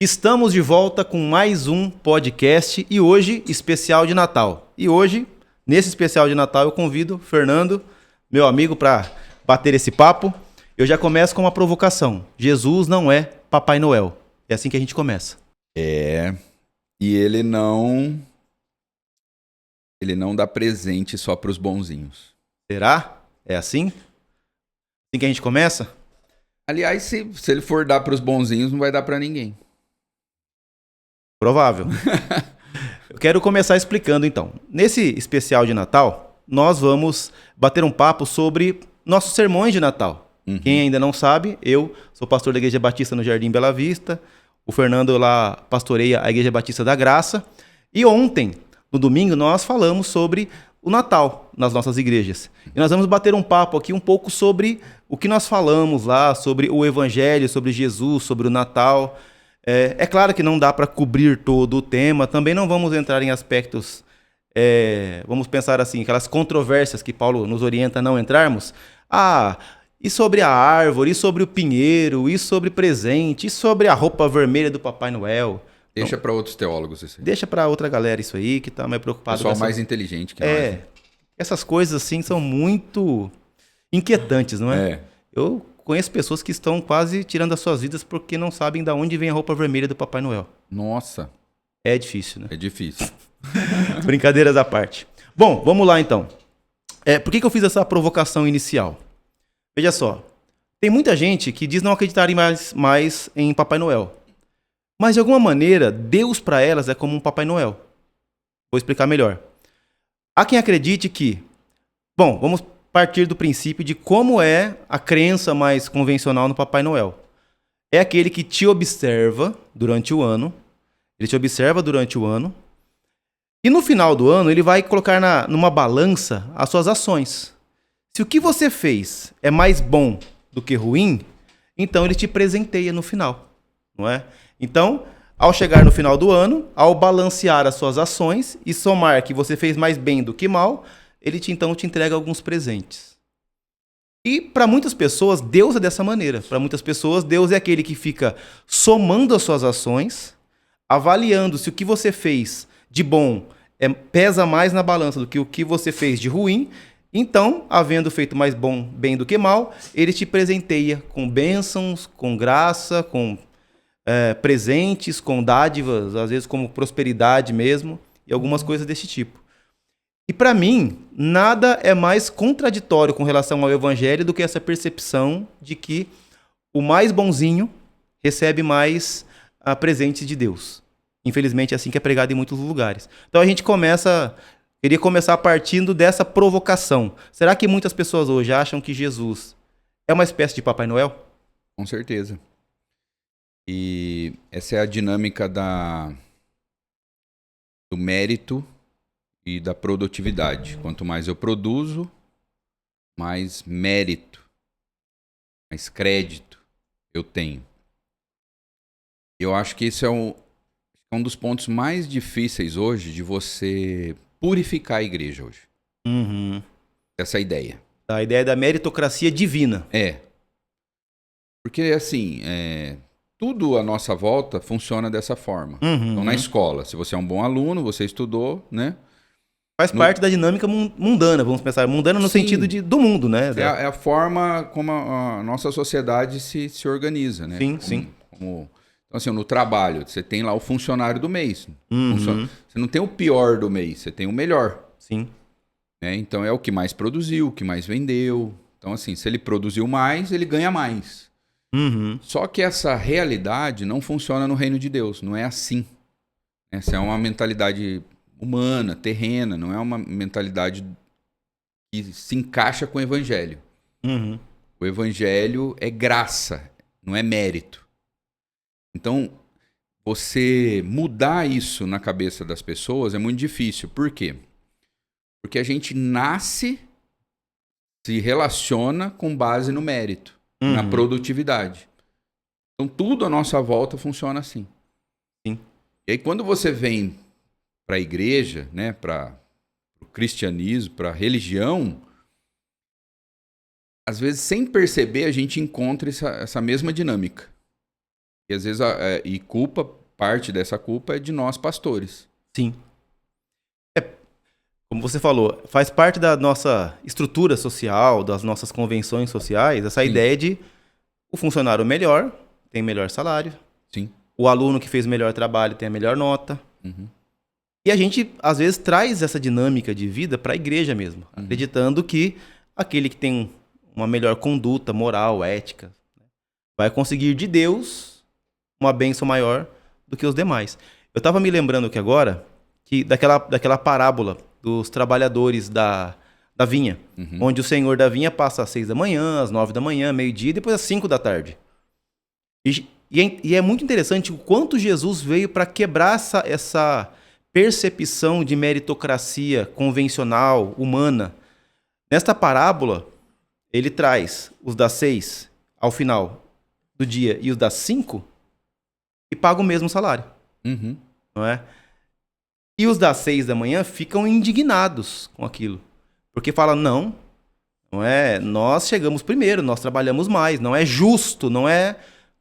Estamos de volta com mais um podcast e hoje especial de Natal. E hoje, nesse especial de Natal, eu convido Fernando, meu amigo, para bater esse papo. Eu já começo com uma provocação. Jesus não é Papai Noel. É assim que a gente começa. E ele não dá presente só para os bonzinhos. Será? É assim? Assim que a gente começa? Aliás, se ele for dar para os bonzinhos, não vai dar para ninguém. Provável. Eu quero começar explicando então. Nesse especial de Natal, nós vamos bater um papo sobre nossos sermões de Natal. Quem ainda não sabe, eu sou pastor da Igreja Batista no Jardim Bela Vista. O Fernando lá pastoreia a Igreja Batista da Graça. E ontem, no domingo, nós falamos sobre o Natal nas nossas igrejas. E nós vamos bater um papo aqui um pouco sobre o que nós falamos lá, sobre o Evangelho, sobre Jesus, sobre o Natal. É claro que não dá para cobrir todo o tema, também não vamos entrar em aspectos, vamos pensar assim, aquelas controvérsias que Paulo nos orienta a não entrarmos. E sobre a árvore, e sobre o pinheiro, e sobre presente, e sobre a roupa vermelha do Papai Noel. Deixa para outros teólogos isso aí. Deixa para outra galera isso aí, que tá mais preocupado. Pessoal mais inteligente que nós. Essas coisas assim são muito inquietantes, não é? Eu conheço pessoas que estão quase tirando as suas vidas porque não sabem de onde vem a roupa vermelha do Papai Noel. Nossa. É difícil, né? É difícil. Brincadeiras à parte. Bom, vamos lá então. Por que eu fiz essa provocação inicial? Veja só. Tem muita gente que diz não acreditarem mais em Papai Noel. Mas de alguma maneira, Deus para elas é como um Papai Noel. Vou explicar melhor. Há quem acredite que... Bom, vamos partir do princípio de como é a crença mais convencional no Papai Noel. É aquele que te observa durante o ano, ele te observa durante o ano, e no final do ano ele vai colocar numa balança as suas ações. Se o que você fez é mais bom do que ruim, então ele te presenteia no final, não é? Então, ao chegar no final do ano, ao balancear as suas ações e somar que você fez mais bem do que mal, ele então te entrega alguns presentes. E para muitas pessoas, Deus é dessa maneira. Para muitas pessoas, Deus é aquele que fica somando as suas ações, avaliando se o que você fez de bom pesa mais na balança do que o que você fez de ruim. Então, havendo feito mais bem do que mal, ele te presenteia com bênçãos, com graça, com presentes, com dádivas, às vezes como prosperidade mesmo, e algumas coisas desse tipo. E para mim, nada é mais contraditório com relação ao Evangelho do que essa percepção de que o mais bonzinho recebe mais presentes de Deus. Infelizmente é assim que é pregado em muitos lugares. Então a gente queria começar partindo dessa provocação. Será que muitas pessoas hoje acham que Jesus é uma espécie de Papai Noel? Com certeza. E essa é a dinâmica do mérito e da produtividade. Quanto mais eu produzo, mais mérito, mais crédito eu tenho. Eu acho que esse é um dos pontos mais difíceis hoje de você purificar a igreja hoje. Essa ideia. A ideia da meritocracia divina. Porque assim, tudo à nossa volta funciona dessa forma. Então na escola, se você é um bom aluno, você estudou, né? Faz parte da dinâmica mundana, vamos pensar. Mundana no sentido do mundo, né? É a forma como a nossa sociedade se organiza, né? Sim. Então, assim, no trabalho, você tem lá o funcionário do mês. Você não tem o pior do mês, você tem o melhor. Sim. Né? Então, é o que mais produziu, o que mais vendeu. Então, assim, se ele produziu mais, ele ganha mais. Só que essa realidade não funciona no reino de Deus. Não é assim. Essa é uma mentalidade humana, terrena, não é uma mentalidade que se encaixa com o evangelho. O evangelho é graça, não é mérito. Então, você mudar isso na cabeça das pessoas é muito difícil. Por quê? Porque a gente nasce, se relaciona com base no mérito, na produtividade. Então, tudo à nossa volta funciona assim. Sim. E aí, quando você vem para a igreja, né, para o cristianismo, para a religião, às vezes, sem perceber, a gente encontra essa mesma dinâmica. E às vezes parte dessa culpa é de nós pastores. Sim. Como você falou, faz parte da nossa estrutura social, das nossas convenções sociais, essa ideia de o funcionário melhor tem melhor salário. Sim. O aluno que fez o melhor trabalho tem a melhor nota. E a gente, às vezes, traz essa dinâmica de vida para a igreja mesmo, acreditando que aquele que tem uma melhor conduta moral, ética, vai conseguir de Deus uma bênção maior do que os demais. Eu estava me lembrando aqui agora que daquela parábola dos trabalhadores da vinha, onde o senhor da vinha passa às 6 da manhã, às 9 da manhã, meio-dia e depois às 5 da tarde. E é muito interessante o quanto Jesus veio para quebrar essa percepção de meritocracia convencional, humana. Nesta parábola, ele traz os das 6 ao final do dia e os das 5 e paga o mesmo salário. Não é? E os das 6 da manhã ficam indignados com aquilo. Porque falam, não é, nós chegamos primeiro, nós trabalhamos mais, não é justo, não é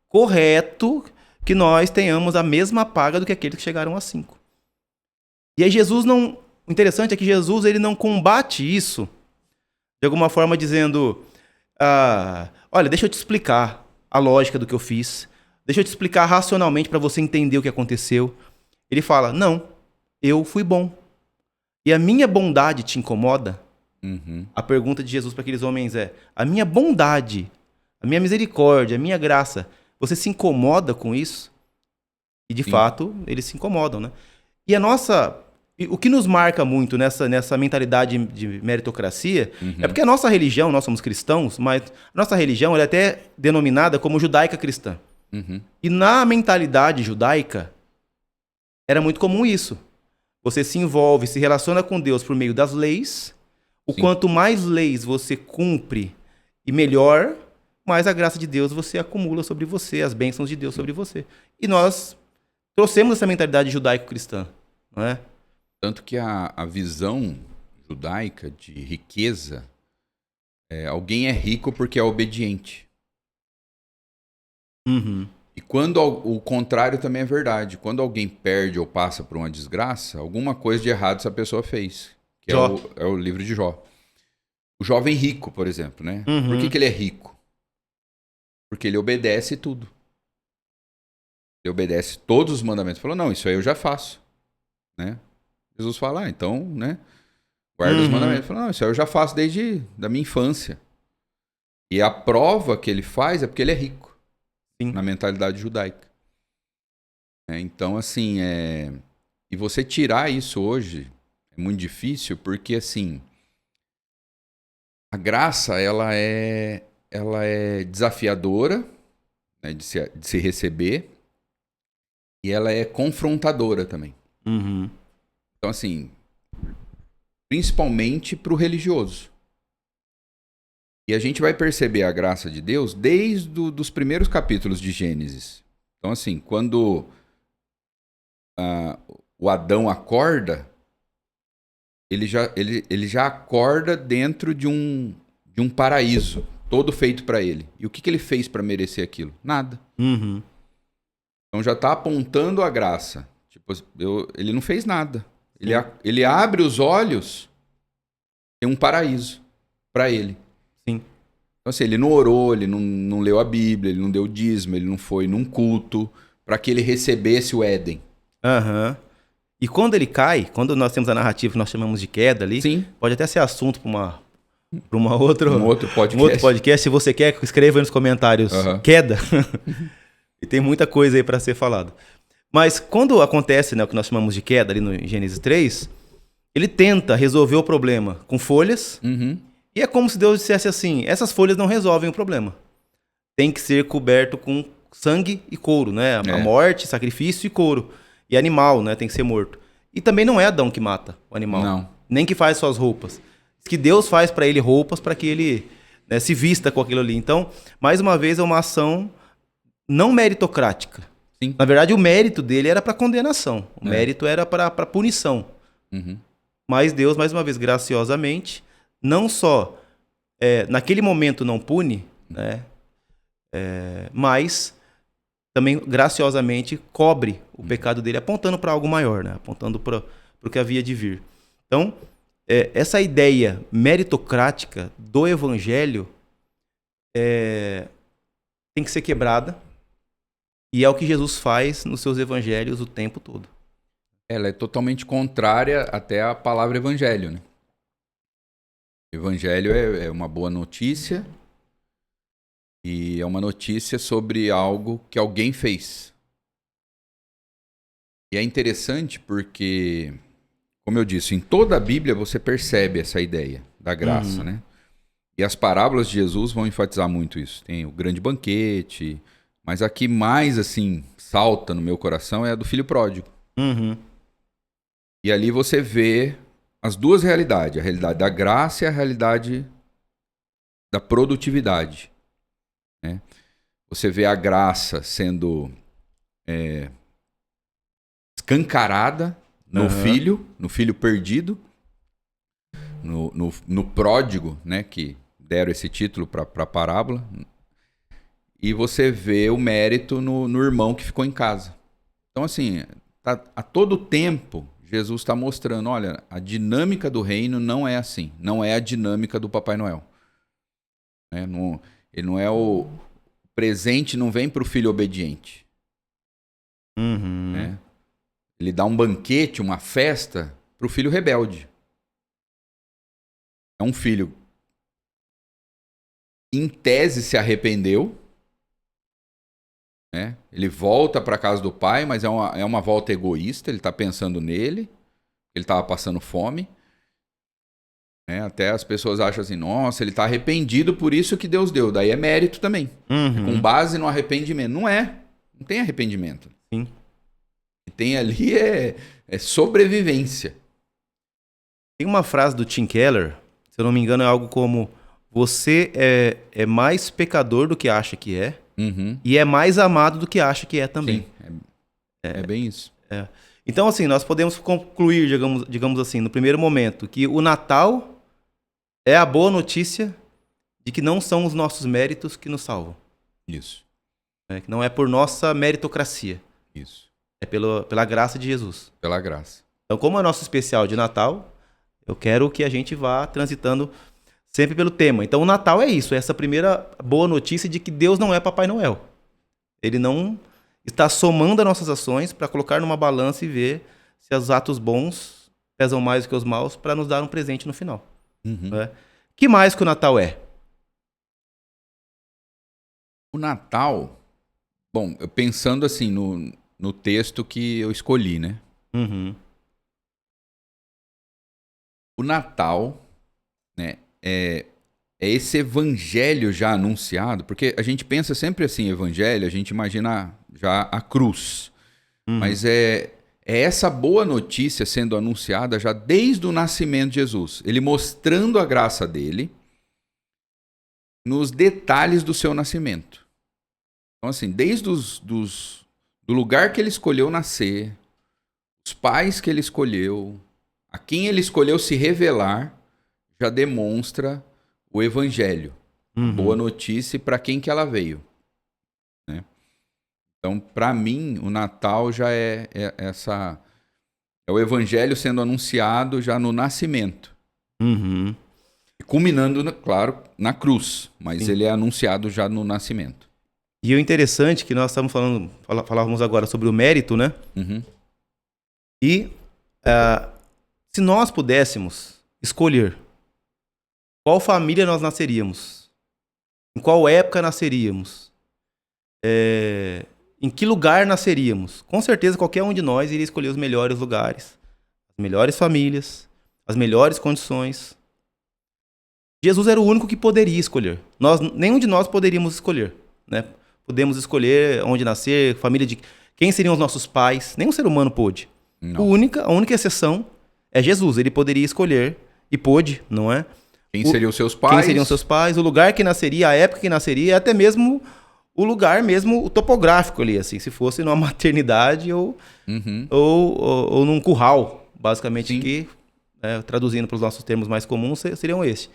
correto que nós tenhamos a mesma paga do que aqueles que chegaram às 5. E aí Jesus não... O interessante é que Jesus ele não combate isso de alguma forma dizendo, olha, deixa eu te explicar a lógica do que eu fiz, deixa eu te explicar racionalmente para você entender o que aconteceu. Ele fala, não, eu fui bom. E a minha bondade te incomoda? A pergunta de Jesus para aqueles homens é, a minha bondade, a minha misericórdia, a minha graça, você se incomoda com isso? E de fato, eles se incomodam, né? E o que nos marca muito nessa mentalidade de meritocracia é porque a nossa religião, nós somos cristãos, mas a nossa religião ela é até denominada como judaica cristã. E na mentalidade judaica, era muito comum isso. Você se envolve, se relaciona com Deus por meio das leis. O quanto mais leis você cumpre e melhor, mais a graça de Deus você acumula sobre você, as bênçãos de Deus sobre você. E nós trouxemos essa mentalidade judaico-cristã, não é? Tanto que a visão judaica de riqueza, alguém é rico porque é obediente. E quando o contrário também é verdade. Quando alguém perde ou passa por uma desgraça, alguma coisa de errado essa pessoa fez. Que é o livro de Jó. O jovem rico, por exemplo, né? Por que ele é rico? Porque ele obedece tudo. Ele obedece todos os mandamentos. Falou, não, isso aí eu já faço. Né? Jesus fala, então, né? Guarda os mandamentos. Falou, não, isso aí eu já faço desde da minha infância. E a prova que ele faz é porque ele é rico. Na mentalidade judaica. Então, assim, e você tirar isso hoje é muito difícil, porque, assim, a graça, ela é desafiadora, né, de se receber, e ela é confrontadora também. Então, assim, principalmente para o religioso. E a gente vai perceber a graça de Deus desde os primeiros capítulos de Gênesis. Então, assim, quando o Adão acorda, ele já acorda dentro de um paraíso, todo feito para ele. E o que ele fez para merecer aquilo? Nada. Então já está apontando a graça. Tipo, ele não fez nada. Ele abre os olhos, tem um paraíso para ele. Então, assim, ele não orou, ele não leu a Bíblia, ele não deu dízimo, ele não foi num culto para que ele recebesse o Éden. E quando ele cai, quando nós temos a narrativa que nós chamamos de queda ali, pode até ser assunto para um outro podcast. Se você quer, escreva aí nos comentários queda. E tem muita coisa aí para ser falado. Mas quando acontece, né, o que nós chamamos de queda ali no Gênesis 3, ele tenta resolver o problema com folhas. E é como se Deus dissesse assim, essas folhas não resolvem o problema. Tem que ser coberto com sangue e couro, né? A morte, sacrifício e couro. E animal, né? Tem que ser morto. E também não é Adão que mata o animal. Não. Nem que faz suas roupas. Diz que Deus faz para ele roupas para que ele, né, se vista com aquilo ali. Então, mais uma vez, é uma ação não meritocrática. Na verdade, o mérito dele era para condenação. O mérito era para punição. Mas Deus, mais uma vez, graciosamente, não só naquele momento não pune, né? Mas também graciosamente cobre o pecado dele, apontando para algo maior, né? Apontando para o que havia de vir. Então, essa ideia meritocrática do evangelho tem que ser quebrada, e é o que Jesus faz nos seus evangelhos o tempo todo. Ela é totalmente contrária até à palavra evangelho, né? Evangelho é uma boa notícia, e é uma notícia sobre algo que alguém fez. E é interessante porque, como eu disse, em toda a Bíblia você percebe essa ideia da graça, né? E as parábolas de Jesus vão enfatizar muito isso. Tem o grande banquete, mas a que mais, assim, salta no meu coração é a do filho pródigo. E ali você vê as duas realidades, a realidade da graça e a realidade da produtividade, né? Você vê a graça sendo escancarada no filho perdido, no pródigo, né, que deram esse título para a parábola, e você vê o mérito no irmão que ficou em casa. Então, assim, a todo tempo, Jesus está mostrando, olha, a dinâmica do reino não é assim, não é a dinâmica do Papai Noel. Ele não é o presente, não vem para o filho obediente. Né? Ele dá um banquete, uma festa para o filho rebelde. É um filho, em tese, se arrependeu, né? Ele volta para a casa do pai, mas é uma volta egoísta, ele está pensando nele, ele estava passando fome. Né? Até as pessoas acham assim, nossa, ele está arrependido, por isso que Deus deu. Daí é mérito também, com base no arrependimento. Não tem arrependimento. Sim. O que tem ali é sobrevivência. Tem uma frase do Tim Keller, se eu não me engano, é algo como: você é mais pecador do que acha que é, e é mais amado do que acha que é também. Sim, é bem isso. Então, assim, nós podemos concluir, digamos assim, no primeiro momento, que o Natal é a boa notícia de que não são os nossos méritos que nos salvam. Isso. Que não é por nossa meritocracia. Isso. É pela graça de Jesus. Pela graça. Então, como é nosso especial de Natal, eu quero que a gente vá transitando sempre pelo tema. Então, o Natal é isso, é essa primeira boa notícia de que Deus não é Papai Noel. Ele não está somando as nossas ações para colocar numa balança e ver se os atos bons pesam mais do que os maus para nos dar um presente no final. Né? Que mais que o Natal é? O Natal, bom, eu pensando assim no texto que eu escolhi, né? O Natal, né, é esse evangelho já anunciado, porque a gente pensa sempre assim, evangelho, a gente imagina já a cruz. Mas é essa boa notícia sendo anunciada já desde o nascimento de Jesus. Ele mostrando a graça dele nos detalhes do seu nascimento. Então, assim, desde do lugar que ele escolheu nascer, os pais que ele escolheu, a quem ele escolheu se revelar, já demonstra o evangelho. Boa notícia para quem que ela veio. Né? Então, para mim, o Natal já é o evangelho sendo anunciado já no nascimento. Culminando, claro, na cruz. Mas ele é anunciado já no nascimento. E o interessante é que nós estamos falávamos agora sobre o mérito, né? E se nós pudéssemos escolher qual família nós nasceríamos, em qual época nasceríamos, em que lugar nasceríamos, com certeza qualquer um de nós iria escolher os melhores lugares, as melhores famílias, as melhores condições. Jesus era o único que poderia escolher. Nenhum de nós poderíamos escolher, né? Podemos escolher onde nascer, família de quem seriam os nossos pais. Nenhum ser humano pôde. A única exceção é Jesus. Ele poderia escolher e pôde, não é? Quem seriam seus pais? Quem seriam seus pais, o lugar que nasceria, a época que nasceria, até mesmo o lugar mesmo o topográfico ali, assim, se fosse numa maternidade ou num curral, basicamente, que, traduzindo para os nossos termos mais comuns, seriam esses.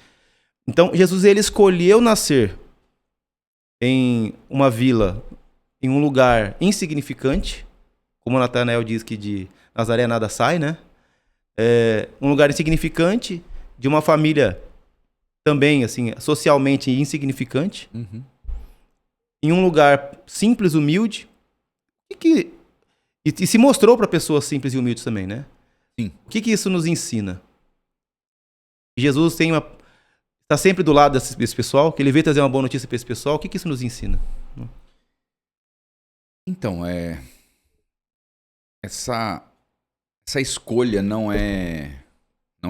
Então, Jesus, ele escolheu nascer em uma vila em um lugar insignificante, como Natanael diz que de Nazaré nada sai, né? Um lugar insignificante, de uma família também, assim, socialmente insignificante, em um lugar simples, humilde, e se mostrou para pessoas simples e humildes também, né? Sim. O que isso nos ensina? Jesus está sempre do lado desse pessoal, que ele veio trazer uma boa notícia para esse pessoal. O que isso nos ensina? Então, essa escolha não é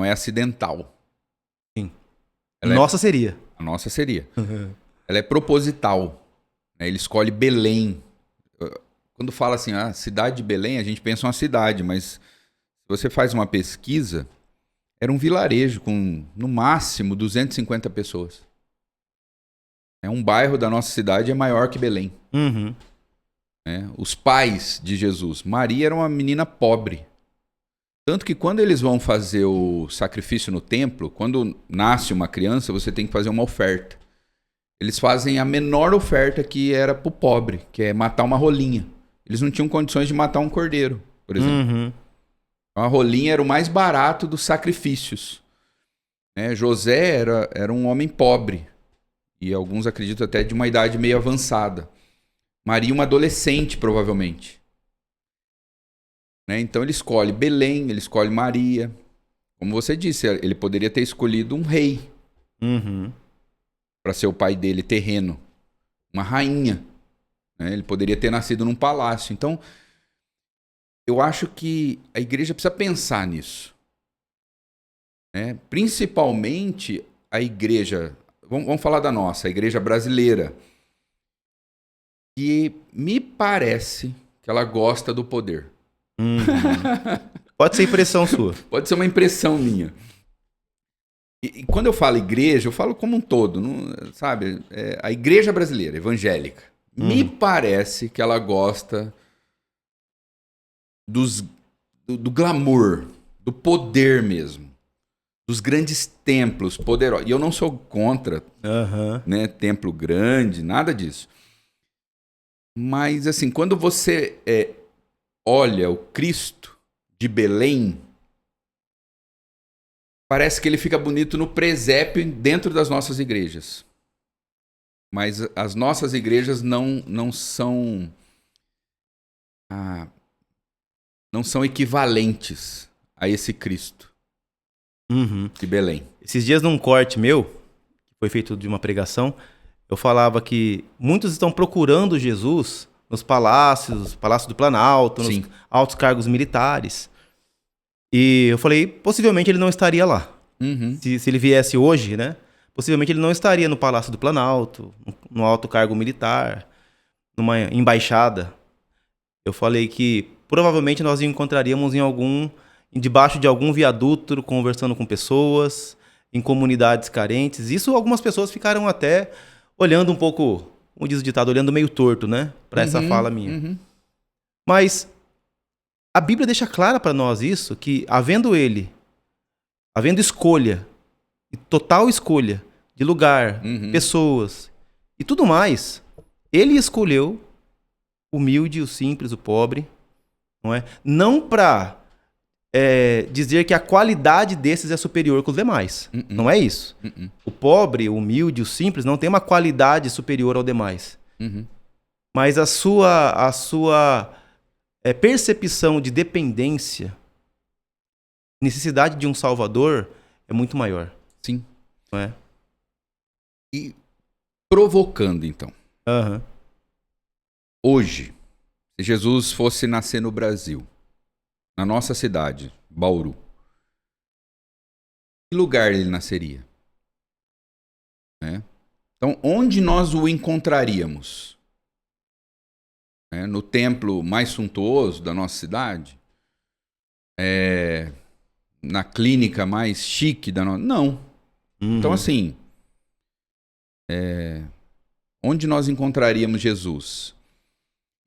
acidental. Sim. Nossa seria. A nossa seria. Ela é proposital. Né? Ele escolhe Belém. Quando fala assim, a cidade de Belém, a gente pensa uma cidade, mas se você faz uma pesquisa, era um vilarejo com, no máximo, 250 pessoas. Um bairro da nossa cidade é maior que Belém. Os pais de Jesus. Maria era uma menina pobre. Tanto que quando eles vão fazer o sacrifício no templo, quando nasce uma criança, você tem que fazer uma oferta. Eles fazem a menor oferta que era pro pobre, que é matar uma rolinha. Eles não tinham condições de matar um cordeiro, por exemplo. A rolinha era o mais barato dos sacrifícios. José era um homem pobre. E alguns acreditam até de uma idade meio avançada. Maria, uma adolescente, provavelmente. Então ele escolhe Belém, ele escolhe Maria. Como você disse, ele poderia ter escolhido um rei para ser o pai dele, terreno. Uma rainha. Ele poderia ter nascido num palácio. Então, eu acho que a igreja precisa pensar nisso. Principalmente a igreja... Vamos falar da nossa, a igreja brasileira. E me parece que ela gosta do poder. Pode ser impressão sua. Pode ser uma impressão minha. E quando eu falo igreja, eu falo como um todo, não, sabe? A igreja brasileira, evangélica. Me parece que ela gosta do glamour, do poder mesmo. Dos grandes templos poderosos. E eu não sou contra templo grande, nada disso. Mas, assim, quando você olha o Cristo de Belém, parece que ele fica bonito no presépio dentro das nossas igrejas. Mas as nossas igrejas não são equivalentes a esse Cristo de Belém. Esses dias num corte meu, que foi feito de uma pregação, eu falava que muitos estão procurando Jesus nos palácios, Palácio do Planalto, nos altos cargos militares. E eu falei, possivelmente ele não estaria lá. Se ele viesse hoje, né? Possivelmente ele não estaria no Palácio do Planalto, no alto cargo militar, numa embaixada. Eu falei que provavelmente nós encontraríamos debaixo de algum viaduto, conversando com pessoas, em comunidades carentes. Isso algumas pessoas ficaram até olhando um pouco, como diz o ditado, olhando meio torto, né? Para essa fala minha. Mas a Bíblia deixa clara para nós isso, que havendo escolha, e total escolha de lugar, pessoas e tudo mais, ele escolheu o humilde, o simples, o pobre, não é? Não para dizer que a qualidade desses é superior que os demais. Não é isso. O pobre, o humilde, o simples não tem uma qualidade superior ao demais. Mas a sua percepção de dependência, necessidade de um salvador é muito maior. Sim. Não é? E provocando, então. Hoje, se Jesus fosse nascer no Brasil, na nossa cidade, Bauru, que lugar ele nasceria? Então, onde nós o encontraríamos? No templo mais suntuoso da nossa cidade? Na clínica mais chique da nossa... Não. Então, assim, onde nós encontraríamos Jesus?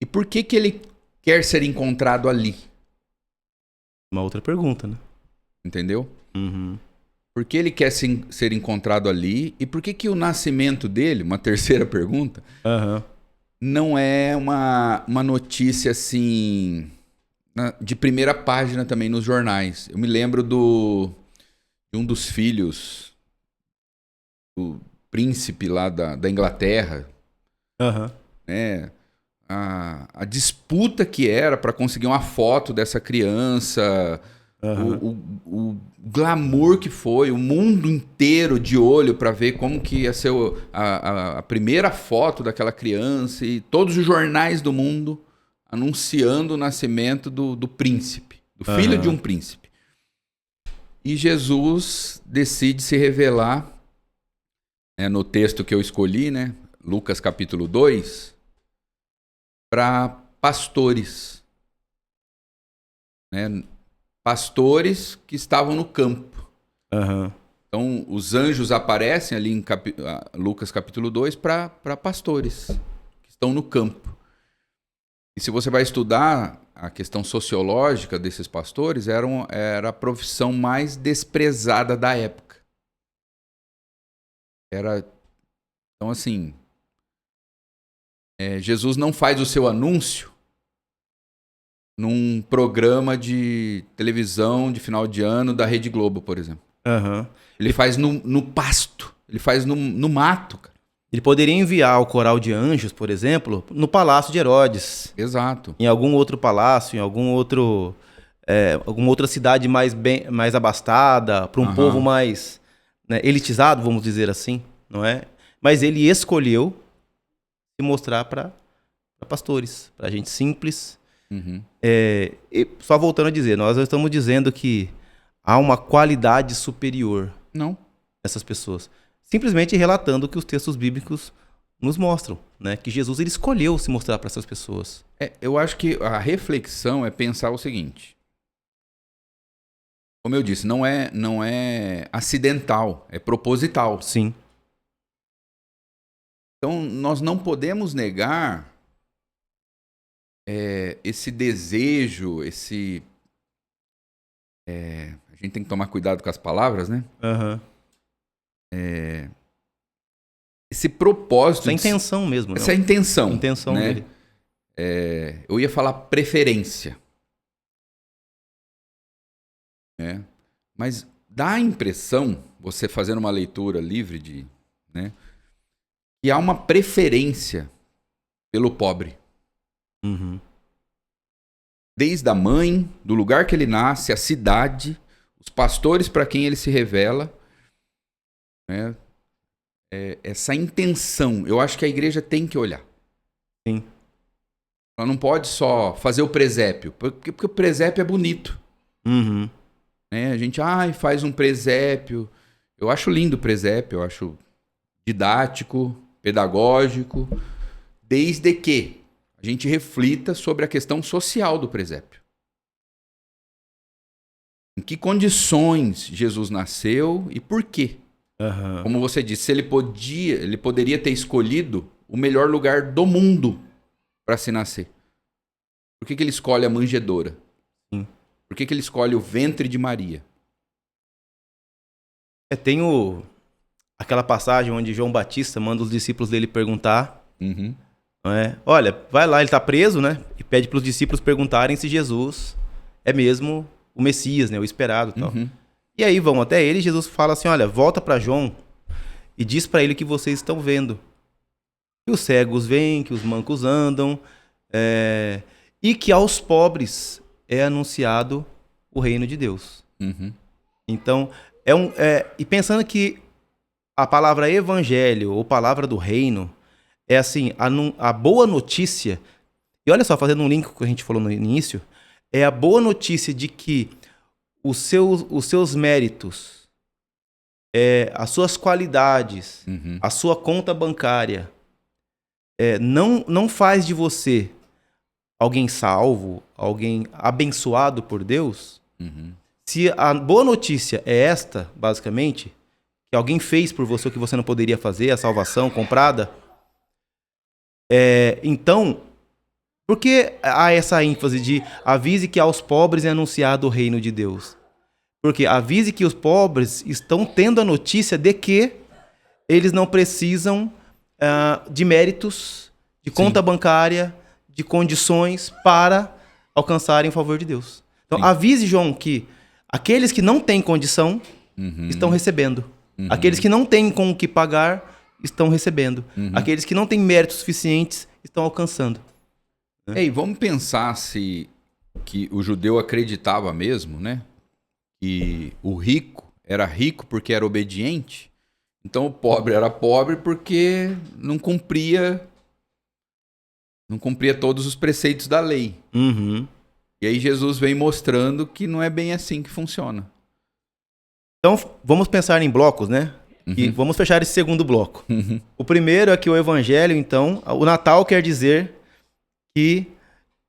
E por que ele quer ser encontrado ali? Uma outra pergunta, né? Entendeu? Por que ele quer ser encontrado ali? E por que o nascimento dele, uma terceira pergunta, não é uma notícia assim de primeira página também nos jornais. Eu me lembro de um dos filhos do príncipe lá da Inglaterra, Aham. né? A disputa que era para conseguir uma foto dessa criança, Aham. o glamour que foi, o mundo inteiro de olho para ver como que ia ser a primeira foto daquela criança, e todos os jornais do mundo anunciando o nascimento do príncipe, do filho de um príncipe. E Jesus decide se revelar, né, no texto que eu escolhi, né, Lucas capítulo 2, para pastores, né? Pastores que estavam no campo. Aham. Então, os anjos aparecem ali em Lucas capítulo 2 para pastores que estão no campo. E se você vai estudar a questão sociológica desses pastores, era a profissão mais desprezada da época. Então, assim, Jesus não faz o seu anúncio num programa de televisão de final de ano da Rede Globo, por exemplo. Aham. Ele faz no pasto, ele faz no mato, cara. Ele poderia enviar o coral de anjos, por exemplo, no Palácio de Herodes. Exato. Em algum outro palácio, em alguma outra cidade mais abastada, para um povo mais, né, elitizado, vamos dizer assim, não é? Mas ele escolheu se mostrar para pastores, para gente simples. Uhum. E só voltando a dizer, nós não estamos dizendo que há uma qualidade superior Não. nessas pessoas. Simplesmente relatando o que os textos bíblicos nos mostram, né? Que Jesus ele escolheu se mostrar para essas pessoas. Eu acho que a reflexão é pensar o seguinte. Como eu disse, não é acidental, é proposital. Sim. Então, nós não podemos negar esse desejo, a gente tem que tomar cuidado com as palavras, né? Aham. Esse propósito. Essa intenção mesmo, né? Essa intenção. Intenção né? dele. Eu ia falar preferência. Né? Mas dá a impressão, você fazendo uma leitura livre né, que há uma preferência pelo pobre. Uhum. Desde a mãe, do lugar que ele nasce, a cidade, os pastores para quem ele se revela. Né? Essa intenção, eu acho que a igreja tem que olhar. Sim. Ela não pode só fazer o presépio, porque o presépio é bonito. Uhum. Né? A gente faz um presépio. Eu acho lindo o presépio, eu acho didático, pedagógico, desde que a gente reflita sobre a questão social do presépio. Em que condições Jesus nasceu e por quê? Uhum. Como você disse, ele poderia ter escolhido o melhor lugar do mundo para se nascer. Por que ele escolhe a manjedoura? Sim. Por que ele escolhe o ventre de Maria? Tem aquela passagem onde João Batista manda os discípulos dele perguntar. Uhum. Não é? Olha, vai lá, ele está preso, né? E pede para os discípulos perguntarem se Jesus é mesmo o Messias, né? O esperado e tal. Uhum. E aí vão até ele e Jesus fala assim, olha, volta para João e diz para ele o que vocês estão vendo. Que os cegos veem, que os mancos andam, e que aos pobres é anunciado o reino de Deus. Uhum. Então, e pensando que a palavra evangelho ou palavra do reino é assim, a boa notícia, e olha só, fazendo um link com o que a gente falou no início, é a boa notícia de que os seus méritos, as suas qualidades, Uhum. a sua conta bancária, não faz de você alguém salvo, alguém abençoado por Deus. Uhum. Se a boa notícia é esta, basicamente, que alguém fez por você o que você não poderia fazer, a salvação comprada, então, por que há essa ênfase de avise que aos pobres é anunciado o reino de Deus? Porque avise que os pobres estão tendo a notícia de que eles não precisam de méritos de conta bancária, de condições para alcançarem o favor de Deus. Então, avise, João, que aqueles que não têm condição estão recebendo. Aqueles que não têm com o que pagar estão recebendo. Aqueles que não têm méritos suficientes estão alcançando. E vamos pensar se que o judeu acreditava mesmo, né? Que o rico era rico porque era obediente. Então o pobre era pobre porque não cumpria todos os preceitos da lei. E aí Jesus vem mostrando que não é bem assim que funciona. Então vamos pensar em blocos, né? E vamos fechar esse segundo bloco. O primeiro é que o evangelho, então, o Natal quer dizer que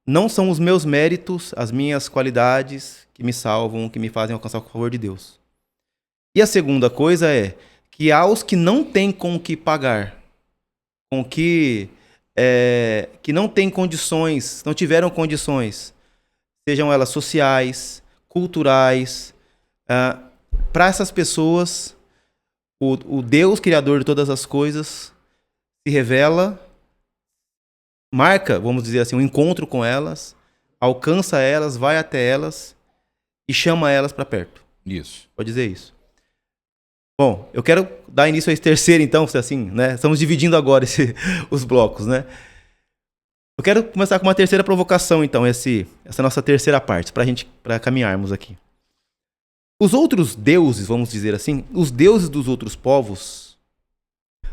não são os meus méritos, as minhas qualidades que me salvam, que me fazem alcançar o favor de Deus. E a segunda coisa é que aos que não têm com o que pagar, com que não têm condições, não tiveram condições, sejam elas sociais, culturais, para essas pessoas, o Deus criador de todas as coisas se revela, marca, vamos dizer assim, um encontro com elas, alcança elas, vai até elas e chama elas para perto. Isso. Pode dizer isso. Bom, eu quero dar início a esse terceiro, então, assim, né? Estamos dividindo agora os blocos, né? Eu quero começar com uma terceira provocação, então, essa nossa terceira parte, para caminharmos aqui. Os outros deuses, vamos dizer assim, os deuses dos outros povos,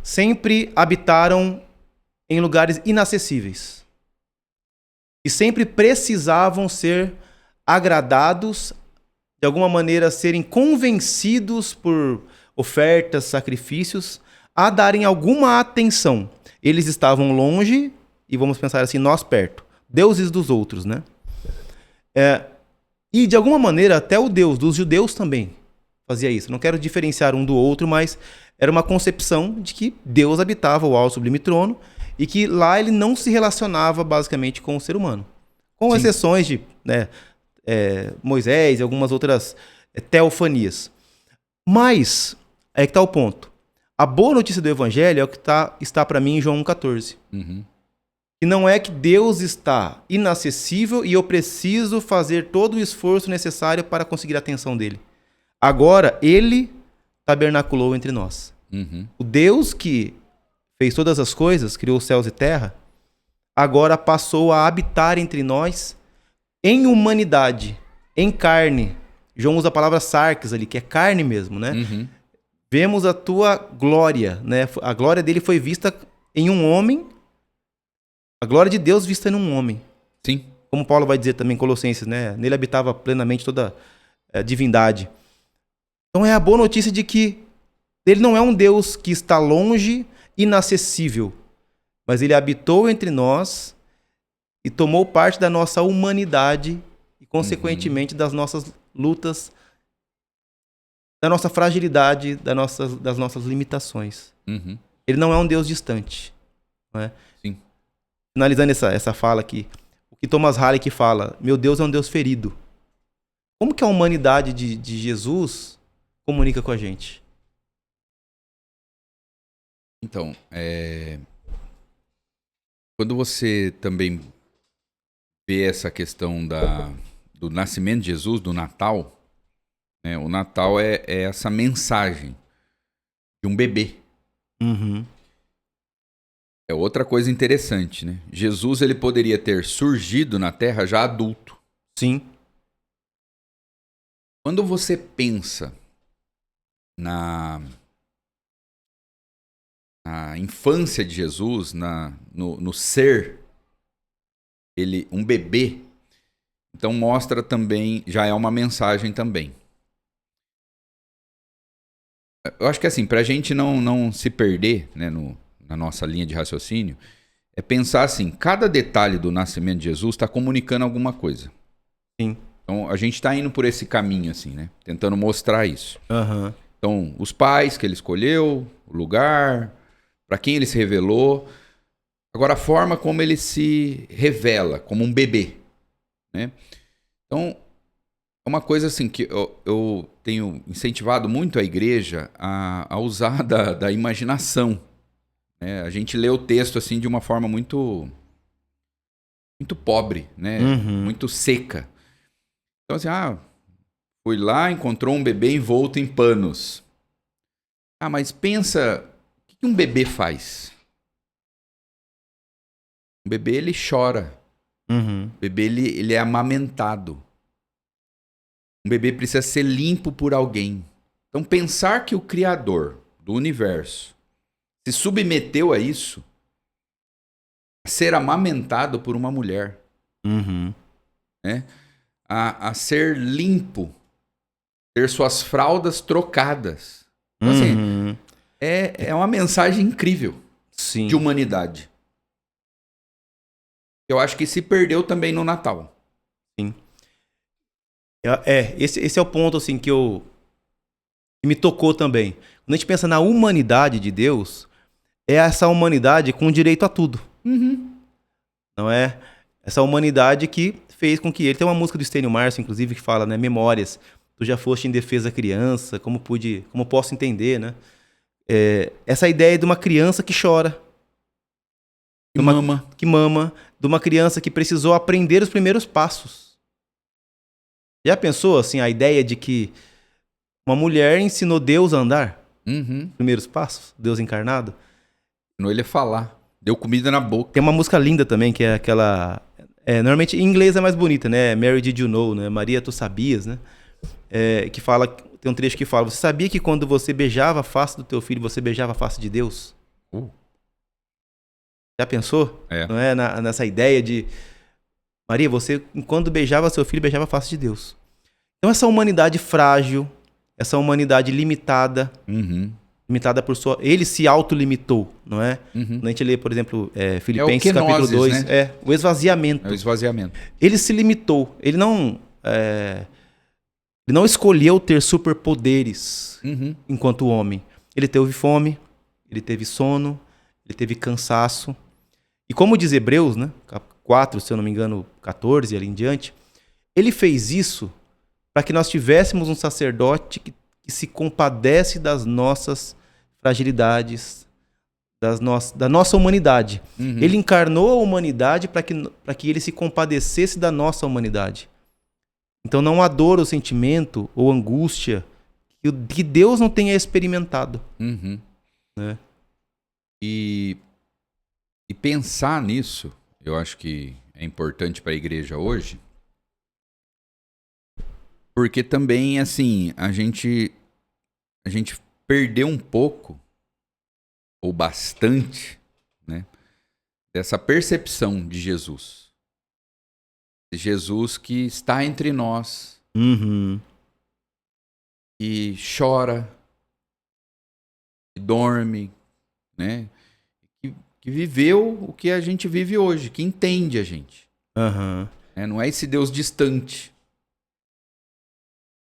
sempre habitaram em lugares inacessíveis. E sempre precisavam ser agradados, de alguma maneira serem convencidos por ofertas, sacrifícios, a darem alguma atenção. Eles estavam longe, e vamos pensar assim, nós perto. Deuses dos outros, né? E de alguma maneira até o Deus dos judeus também fazia isso. Não quero diferenciar um do outro, mas era uma concepção de que Deus habitava o alto sublime trono e que lá ele não se relacionava basicamente com o ser humano. Com exceções de Moisés e algumas outras teofanias. Mas, aí que está o ponto. A boa notícia do evangelho é o que está para mim em João 1,14. Que não é que Deus está inacessível e eu preciso fazer todo o esforço necessário para conseguir a atenção dele. Agora, ele tabernaculou entre nós. O Deus que fez todas as coisas, criou os céus e terra, agora passou a habitar entre nós em humanidade, em carne. João usa a palavra sarx ali, que é carne mesmo, né? Vemos a tua glória, né? A glória dele foi vista em um homem. A glória de Deus vista em um homem. Sim. Como Paulo vai dizer também em Colossenses, né? Nele habitava plenamente toda a divindade. Então é a boa notícia de que ele não é um Deus que está longe, inacessível, mas ele habitou entre nós e tomou parte da nossa humanidade e, consequentemente, das nossas lutas, da nossa fragilidade, das nossas limitações. Ele não é um Deus distante. Não é? Sim. Finalizando essa fala aqui, o que Thomas Halleck fala, meu Deus é um Deus ferido. Como que a humanidade de Jesus comunica com a gente? Então, quando você também vê essa questão do nascimento de Jesus, do Natal, né? O Natal é essa mensagem de um bebê. É outra coisa interessante, né? Jesus ele poderia ter surgido na Terra já adulto. Sim. Quando você pensa na infância de Jesus, no ser, ele um bebê, então mostra também, já é uma mensagem também. Eu acho que assim, para a gente não se perder, né, na nossa linha de raciocínio, é pensar assim, cada detalhe do nascimento de Jesus está comunicando alguma coisa. Sim. Então a gente está indo por esse caminho assim, né? Tentando mostrar isso. Então, os pais que ele escolheu, o lugar, para quem ele se revelou. Agora, a forma como ele se revela, como um bebê, né? Então, é uma coisa assim que eu tenho incentivado muito a igreja a usar da imaginação, A gente lê o texto assim de uma forma muito pobre, né? Muito seca. Então assim, fui lá, encontrou um bebê envolto em panos. Mas pensa, o que um bebê faz? O bebê, ele chora. O bebê, ele é amamentado. Um bebê precisa ser limpo por alguém. Então pensar que o Criador do universo se submeteu a isso, a ser amamentado por uma mulher, né? A ser limpo, ter suas fraldas trocadas. Então, assim, é uma mensagem incrível Sim. de humanidade. Eu acho que se perdeu também no Natal. Sim. Esse é o ponto assim que me tocou também. Quando a gente pensa na humanidade de Deus, é essa humanidade com direito a tudo. Não é? Essa humanidade que fez com que ele... Tem uma música do Estênio Márcio, inclusive, que fala, né? Memórias. Tu já foste em defesa criança, como posso entender, né? Essa ideia de uma criança que chora. Que mama. De uma criança que precisou aprender os primeiros passos. Já pensou, assim, a ideia de que uma mulher ensinou Deus a andar? Os primeiros passos? Deus encarnado? Ensinou ele a falar. Deu comida na boca. Tem uma música linda também, que é aquela... normalmente em inglês é mais bonita, né? Mary Did You Know, né? Maria, tu sabias, né? Que fala... Tem um trecho que fala: você sabia que quando você beijava a face do teu filho, você beijava a face de Deus? Já pensou? Não é? Nessa ideia de... Maria, você, quando beijava seu filho, beijava a face de Deus. Então essa humanidade frágil, essa humanidade limitada, limitada por sua... Ele se autolimitou, não é? Quando a gente lê, por exemplo, Filipenses capítulo 2, né? O esvaziamento. É o esvaziamento. Ele se limitou. Ele não escolheu ter superpoderes enquanto homem. Ele teve fome, ele teve sono, ele teve cansaço. E como diz Hebreus, né? 4, se eu não me engano, 14 ali em diante, ele fez isso para que nós tivéssemos um sacerdote que se compadece das nossas fragilidades, da nossa humanidade. Ele encarnou a humanidade para que ele se compadecesse da nossa humanidade. Então não há dor ou sentimento ou angústia que Deus não tenha experimentado. Né? E pensar nisso, eu acho que é importante para a igreja hoje, porque também, assim, a gente perdeu um pouco, ou bastante, né, dessa percepção de Jesus. De Jesus que está entre nós, e chora, e dorme, né? Que viveu o que a gente vive hoje, que entende a gente. Não é esse Deus distante.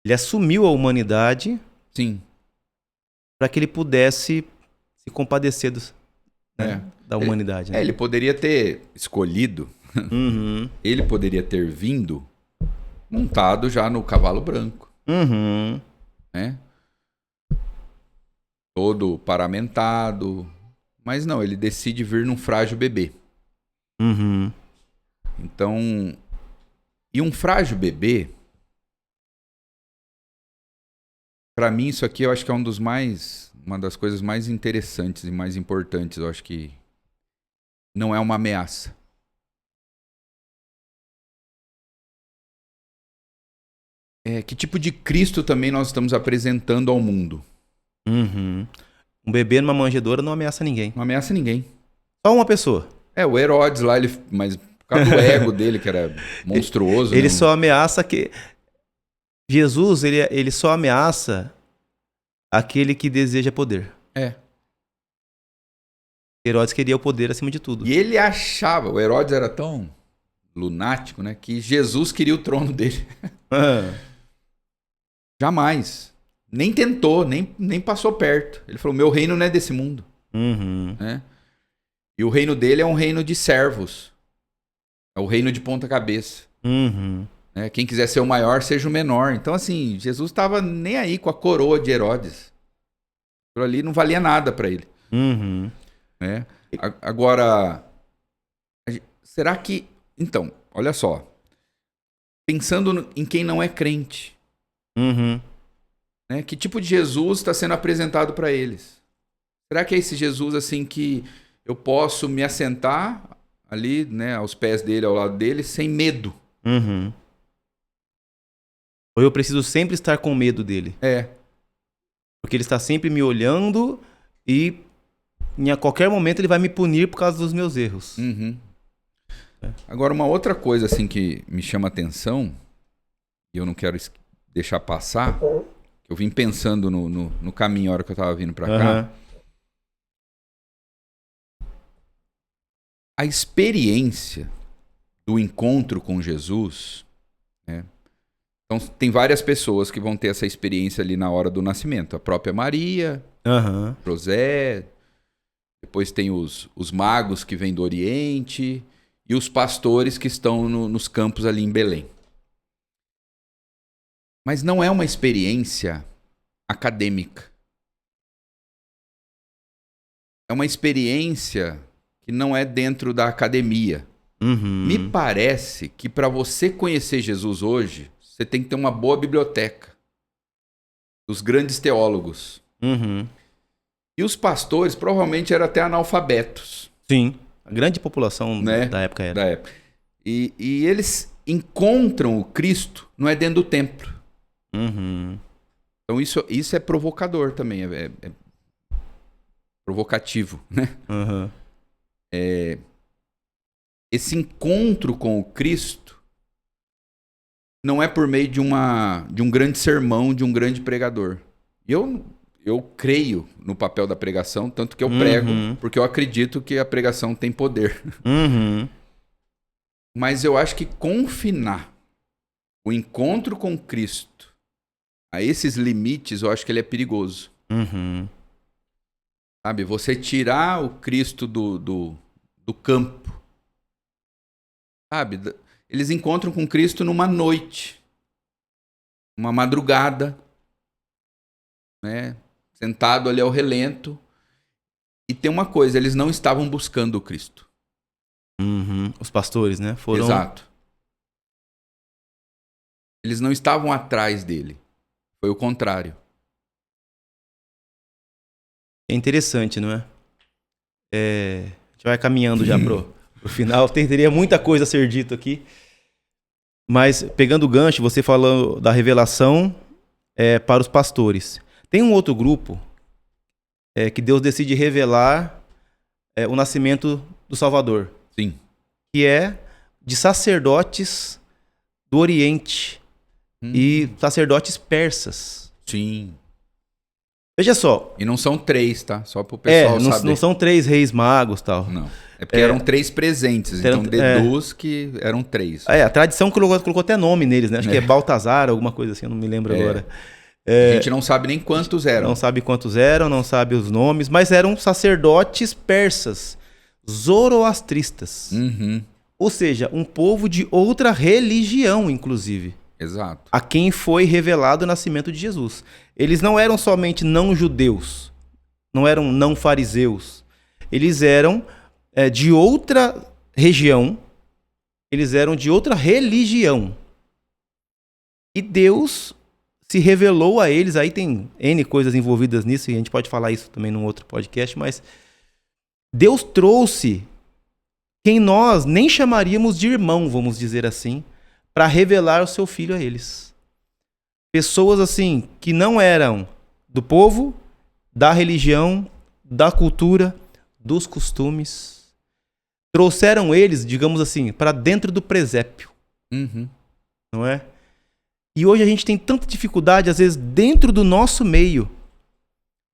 Ele assumiu a humanidade. Sim. Para que ele pudesse se compadecer da humanidade. Né? Ele poderia ter escolhido, ele poderia ter vindo montado já no cavalo branco. Né? Todo paramentado. Mas não, ele decide vir num frágil bebê. Então, e um frágil bebê, para mim isso aqui eu acho que é uma das coisas mais interessantes e mais importantes. Eu acho que não é uma ameaça. Que tipo de Cristo também nós estamos apresentando ao mundo? Um bebê numa manjedoura não ameaça ninguém. Não ameaça ninguém. Só uma pessoa. O Herodes lá, mas por causa do ego dele, que era monstruoso. Ele só ameaça que... Jesus, ele só ameaça aquele que deseja poder. Herodes queria o poder acima de tudo. E ele achava, o Herodes era tão lunático, né, que Jesus queria o trono dele. Jamais. Nem tentou, nem passou perto. Ele falou, meu reino não é desse mundo. Né? E o reino dele é um reino de servos. É o reino de ponta cabeça. Quem quiser ser o maior, seja o menor. Então, assim, Jesus estava nem aí com a coroa de Herodes. Aquilo ali não valia nada para ele. né? Agora, será que... Então, olha só. Pensando em quem não é crente, né? Que tipo de Jesus está sendo apresentado para eles? Será que é esse Jesus assim que eu posso me assentar ali, né, aos pés dele, ao lado dele, sem medo? Ou eu preciso sempre estar com medo dele? Porque ele está sempre me olhando e em qualquer momento ele vai me punir por causa dos meus erros. Agora, uma outra coisa assim que me chama atenção, e eu não quero deixar passar, eu vim pensando no caminho a hora que eu estava vindo para cá. A experiência do encontro com Jesus, né? Então, tem várias pessoas que vão ter essa experiência ali na hora do nascimento. A própria Maria, José, depois tem os magos que vêm do Oriente e os pastores que estão nos campos ali em Belém. Mas não é uma experiência acadêmica. É uma experiência que não é dentro da academia. Me parece que para você conhecer Jesus hoje, você tem que ter uma boa biblioteca dos grandes teólogos. E os pastores provavelmente eram até analfabetos. Sim, a grande população, né, da época era. E eles encontram o Cristo, não é dentro do templo. Então isso é provocador também, é provocativo, né? Esse encontro com o Cristo não é por meio de um grande sermão, de um grande pregador. Eu creio no papel da pregação, tanto que eu prego, porque eu acredito que a pregação tem poder. Mas eu acho que confinar o encontro com Cristo a esses limites, eu acho que ele é perigoso. Sabe, você tirar o Cristo do campo. Sabe, eles encontram com Cristo numa noite, uma madrugada, né? Sentado ali ao relento. E tem uma coisa, eles não estavam buscando o Cristo. Os pastores, né? Foram... Exato. Eles não estavam atrás dele. Foi o contrário. É interessante, não é? A gente vai caminhando já pro final. Teria muita coisa a ser dito aqui. Mas, pegando o gancho, você falou da revelação para os pastores. Tem um outro grupo que Deus decide revelar o nascimento do Salvador. Sim. Que é de sacerdotes do Oriente e sacerdotes persas. Sim. Veja só. E não são 3, tá? Só pro pessoal saber. Não são 3 reis magos e tal. Não. É porque eram 3 presentes, então deduz que eram 3. A tradição colocou até nome neles, né? Acho que é Baltazar, alguma coisa assim, eu não me lembro agora. A gente não sabe nem quantos eram. Não sabe quantos eram, não sabe os nomes, mas eram sacerdotes persas, zoroastristas. Ou seja, um povo de outra religião, inclusive. Exato. A quem foi revelado o nascimento de Jesus. Eles não eram somente não judeus, não eram não fariseus. Eles eram de outra região, eles eram de outra religião. E Deus se revelou a eles, aí tem N coisas envolvidas nisso, e a gente pode falar isso também num outro podcast, mas Deus trouxe quem nós nem chamaríamos de irmão, vamos dizer assim, para revelar o seu filho a eles. Pessoas assim, que não eram do povo, da religião, da cultura, dos costumes. Trouxeram eles, digamos assim, para dentro do presépio. Não é? E hoje a gente tem tanta dificuldade, às vezes, dentro do nosso meio,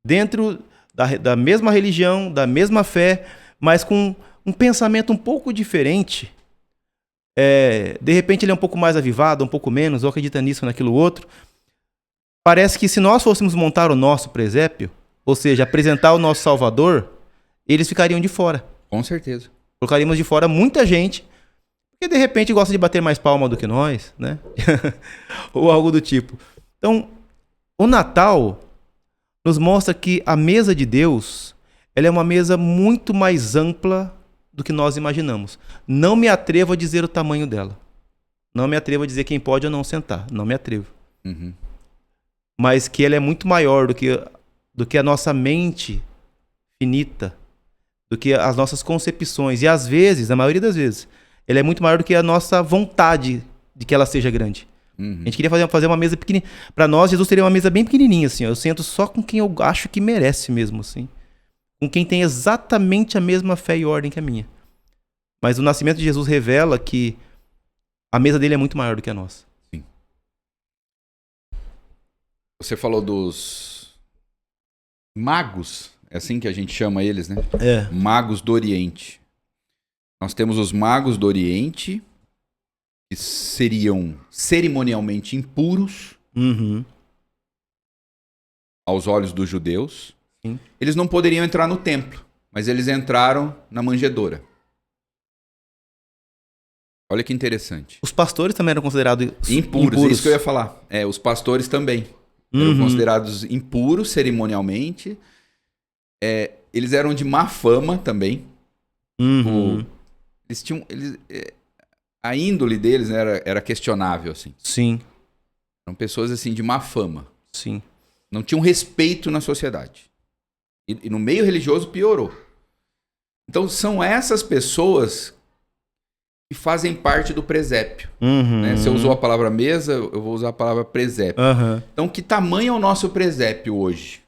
dentro da mesma religião, da mesma fé, mas com um pensamento um pouco diferente. De repente ele é um pouco mais avivado, um pouco menos, ou acredita nisso, naquilo outro. Parece que se nós fôssemos montar o nosso presépio, ou seja, apresentar o nosso Salvador, eles ficariam de fora. Com certeza. Colocaríamos de fora muita gente, que de repente gosta de bater mais palma do que nós, né? Ou algo do tipo. Então, o Natal nos mostra que a mesa de Deus, ela é uma mesa muito mais ampla do que nós imaginamos. Não me atrevo a dizer o tamanho dela. Não me atrevo a dizer quem pode ou não sentar. Não me atrevo. Uhum. Mas que ela é muito maior do que a nossa mente finita, do que as nossas concepções. E às vezes, na maioria das vezes, ela é muito maior do que a nossa vontade de que ela seja grande. Uhum. A gente queria fazer uma mesa pequenininha. Para nós, Jesus teria uma mesa bem pequenininha, assim. Ó. Eu sento só com quem eu acho que merece mesmo, assim. Com quem tem exatamente a mesma fé e ordem que a minha. Mas o nascimento de Jesus revela que a mesa dele é muito maior do que a nossa. Sim. Você falou dos magos, é assim que a gente chama eles, né? É. Magos do Oriente. Nós temos os magos do Oriente, que seriam cerimonialmente impuros Uhum. aos olhos dos judeus. Sim. Eles não poderiam entrar no templo, mas eles entraram na manjedoura. Olha que interessante. Os pastores também eram considerados Impuros, é isso que eu ia falar. Os pastores também eram considerados impuros cerimonialmente. Eles eram de má fama também. Uhum. Eles tinham... a índole deles, né, era questionável, assim. Sim. Eram pessoas, assim, de má fama. Sim. Não tinham respeito na sociedade. E no meio religioso piorou. Então, são essas pessoas que fazem parte do presépio. Uhum. Né? Você usou a palavra mesa, eu vou usar a palavra presépio. Uhum. Então, que tamanho é o nosso presépio hoje?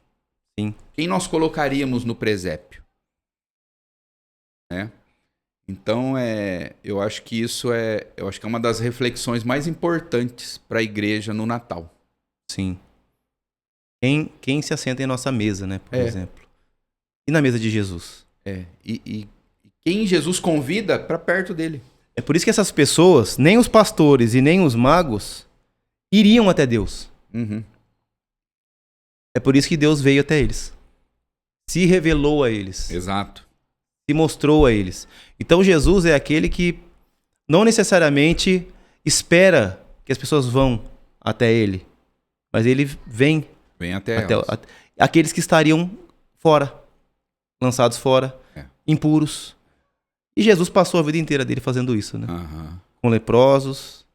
Sim. Quem nós colocaríamos no presépio? Né? Então, eu acho que isso é uma das reflexões mais importantes para a igreja no Natal. Sim. Quem se assenta em nossa mesa, né? Por exemplo. E na mesa de Jesus? E quem Jesus convida para perto dele. É por isso que essas pessoas, nem os pastores e nem os magos, iriam até Deus. Uhum. É por isso que Deus veio até eles. Se revelou a eles. Exato. Se mostrou a eles. Então Jesus é aquele que não necessariamente espera que as pessoas vão até ele. Mas ele vem até aqueles que estariam fora. Lançados fora. Impuros. E Jesus passou a vida inteira dele fazendo isso, né? Uhum. Com leprosos,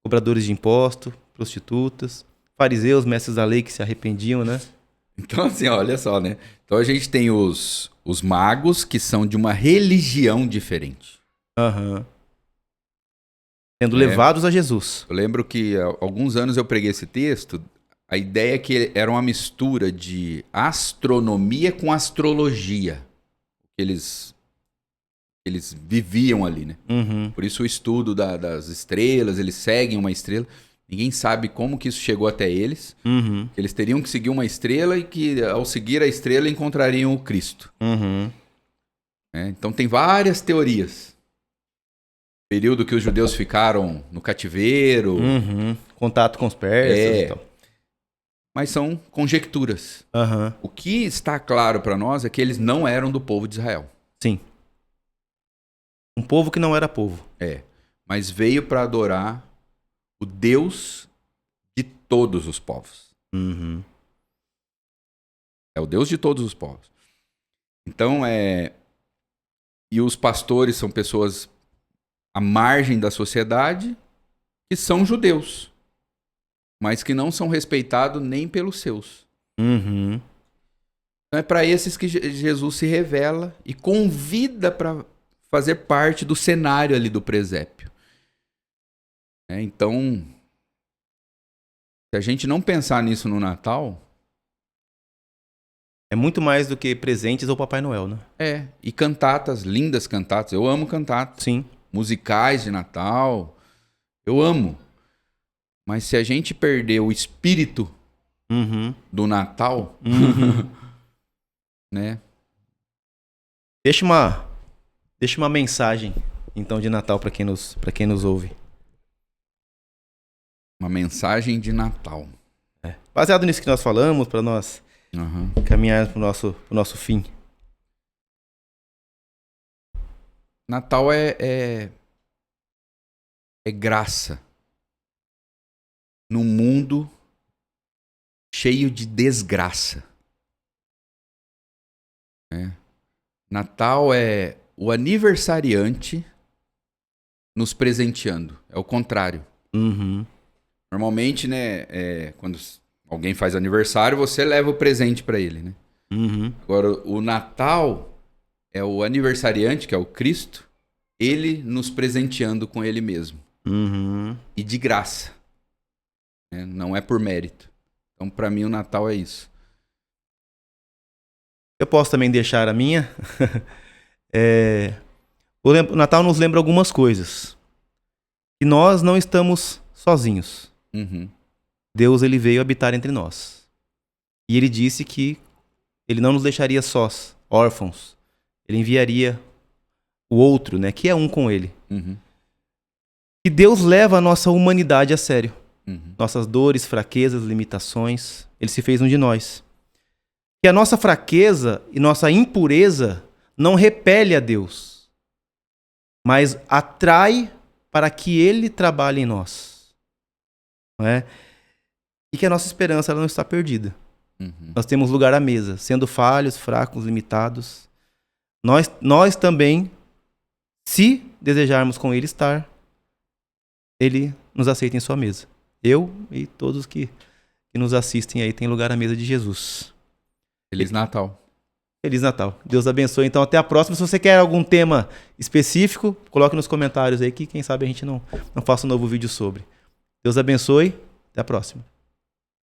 cobradores de imposto, prostitutas, fariseus, mestres da lei que se arrependiam, né? Então, assim, olha só, né? Então a gente tem os magos que são de uma religião diferente. Uhum. Sendo levados a Jesus. Eu lembro que há alguns anos eu preguei esse texto. A ideia é que era uma mistura de astronomia com astrologia. Eles viviam ali, né? Uhum. Por isso o estudo das estrelas, eles seguem uma estrela. Ninguém sabe como que isso chegou até eles. Uhum. Eles teriam que seguir uma estrela e que, ao seguir a estrela, encontrariam o Cristo. Uhum. Então tem várias teorias. Período que os judeus ficaram no cativeiro. Uhum. Contato com os persas e tal. Mas são conjecturas. Uhum. O que está claro para nós é que eles não eram do povo de Israel. Sim. Um povo que não era povo. Mas veio para adorar o Deus de todos os povos. Uhum. É o Deus de todos os povos. Então, e os pastores são pessoas à margem da sociedade que são judeus, mas que não são respeitados nem pelos seus. Uhum. Então é para esses que Jesus se revela e convida para fazer parte do cenário ali do presépio. Então, se a gente não pensar nisso no Natal... É muito mais do que presentes ou Papai Noel, né? E cantatas, lindas cantatas. Eu amo cantatas. Sim. Musicais de Natal. Eu amo. Mas se a gente perder o espírito do Natal, né? Deixa uma mensagem, então, de Natal para quem nos ouve. Uma mensagem de Natal. Baseado nisso que nós falamos, para nós caminhar pro nosso fim. Natal é graça. Num mundo cheio de desgraça. Natal é o aniversariante nos presenteando. É o contrário. Uhum. Normalmente, né, quando alguém faz aniversário, você leva o presente para ele, né? Uhum. Agora, o Natal é o aniversariante, que é o Cristo, ele nos presenteando com ele mesmo. Uhum. E de graça. Né? Não é por mérito. Então, para mim, o Natal é isso. Eu posso também deixar a minha. O Natal nos lembra algumas coisas. E nós não estamos sozinhos. Uhum. Deus, ele veio habitar entre nós. E ele disse que ele não nos deixaria sós, órfãos. Ele enviaria o outro, né, que é um com ele. Uhum. E Deus leva a nossa humanidade a sério. Uhum. Nossas dores, fraquezas, limitações. Ele se fez um de nós. Que a nossa fraqueza e nossa impureza não repele a Deus, mas atrai para que Ele trabalhe em nós. Não é? E que a nossa esperança ela não está perdida. Uhum. Nós temos lugar à mesa, sendo falhos, fracos, limitados. Nós também, se desejarmos com Ele estar, Ele nos aceita em sua mesa. Eu e todos que nos assistem aí têm lugar à mesa de Jesus. Feliz Natal. Feliz Natal. Deus abençoe. Então, até a próxima. Se você quer algum tema específico, coloque nos comentários aí que quem sabe a gente não faça um novo vídeo sobre. Deus abençoe. Até a próxima.